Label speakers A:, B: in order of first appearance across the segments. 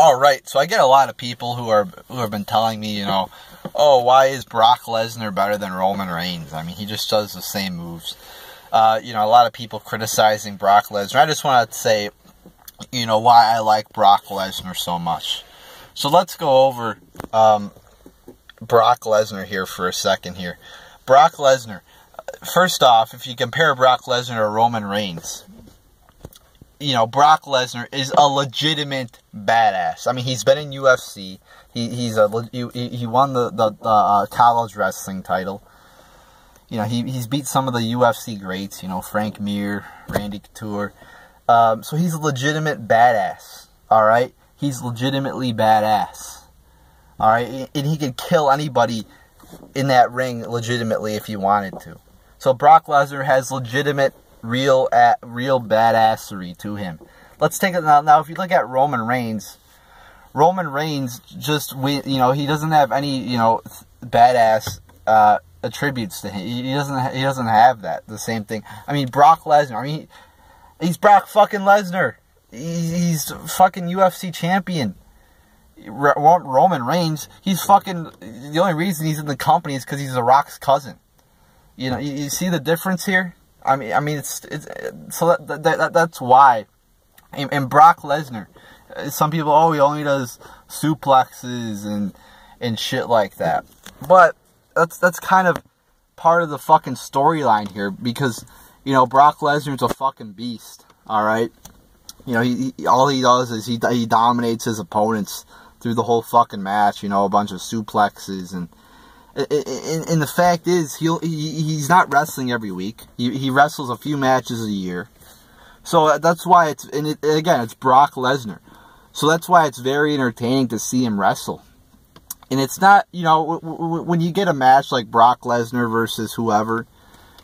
A: All right, so I get a lot of people who have been telling me, oh, why is Brock Lesnar better than Roman Reigns? I mean, he just does the same moves. A lot of people criticizing Brock Lesnar. I just want to say, why I like Brock Lesnar so much. So let's go over Brock Lesnar here for a second here. Brock Lesnar. First off, if you compare Brock Lesnar to Roman Reigns, Brock Lesnar is a legitimate badass. I mean, he's been in UFC. He won the college wrestling title. He's beat some of the UFC greats. Frank Mir, Randy Couture. So he's a legitimate badass. All right, he's legitimately badass. All right, and he could kill anybody in that ring legitimately if he wanted to. So Brock Lesnar has legitimate, real badassery to him. Let's take it now. If you look at Roman Reigns just he doesn't have any badass attributes to him. He doesn't have that. The same thing. I mean, Brock Lesnar. I mean, he's Brock fucking Lesnar. He's fucking UFC champion. Roman Reigns. He's fucking. The only reason he's in the company is because he's The Rock's cousin. You see the difference here? I mean, it's so that's why. And Brock Lesnar, some people, he only does suplexes and shit like that. But that's kind of part of the fucking storyline here, because Brock Lesnar's a fucking beast. All right, he all he does is he dominates his opponents through the whole fucking match. A bunch of suplexes and the fact is, he's not wrestling every week. He wrestles a few matches a year. So that's why it's Brock Lesnar. So that's why it's very entertaining to see him wrestle. And it's not, when you get a match like Brock Lesnar versus whoever,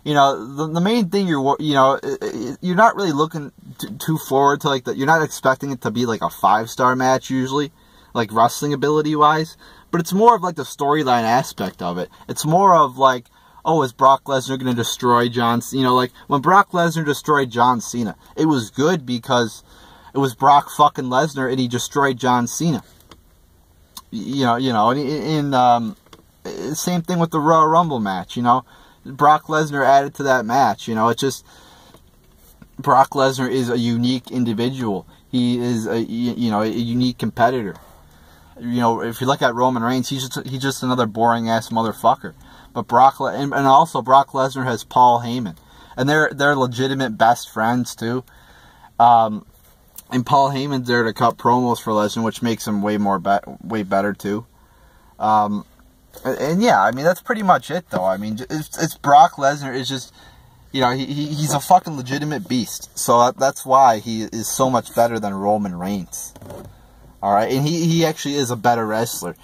A: the main thing you're not really looking too forward to, you're not expecting it to be like a 5-star match usually, like wrestling ability wise. But it's more of the storyline aspect of it. It's more of is Brock Lesnar going to destroy John Cena? When Brock Lesnar destroyed John Cena, it was good because it was Brock fucking Lesnar and he destroyed John Cena. Same thing with the Royal Rumble match. Brock Lesnar added to that match. It's just Brock Lesnar is a unique individual. He is a unique competitor. If you look at Roman Reigns, he's just another boring ass motherfucker. But also Brock Lesnar has Paul Heyman, and they're legitimate best friends too. And Paul Heyman's there to cut promos for Lesnar, which makes him way better too. And yeah, I mean that's pretty much it though. I mean it's Brock Lesnar is just he's a fucking legitimate beast. So that's why he is so much better than Roman Reigns. Alright, and he actually is a better wrestler.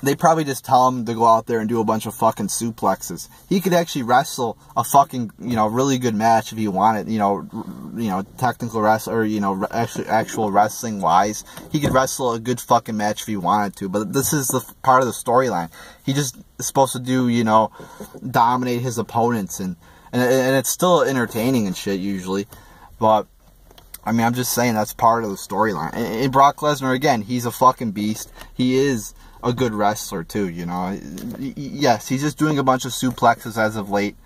A: They probably just tell him to go out there and do a bunch of fucking suplexes. He could actually wrestle a fucking, really good match if he wanted, technical wrestler, or, actual wrestling wise. He could wrestle a good fucking match if he wanted to, but this is the part of the storyline. He just is supposed to do, dominate his opponents, and it's still entertaining and shit usually, but I mean, I'm just saying that's part of the storyline. And Brock Lesnar, again, he's a fucking beast. He is a good wrestler, too, Yes, he's just doing a bunch of suplexes as of late.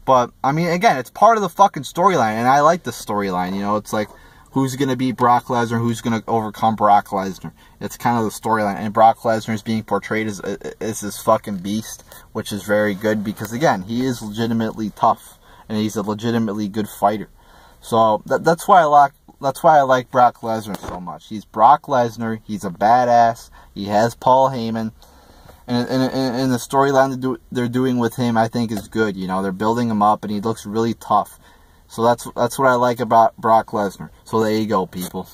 A: But, I mean, again, it's part of the fucking storyline. And I like the storyline, It's like, who's going to beat Brock Lesnar? Who's going to overcome Brock Lesnar? It's kind of the storyline. And Brock Lesnar is being portrayed as this fucking beast, which is very good. Because, again, he is legitimately tough. And he's a legitimately good fighter. So, that's why I like Brock Lesnar so much. He's Brock Lesnar. He's a badass. He has Paul Heyman. And the storyline they're doing with him, I think, is good. They're building him up, and he looks really tough. So that's what I like about Brock Lesnar. So there you go, people.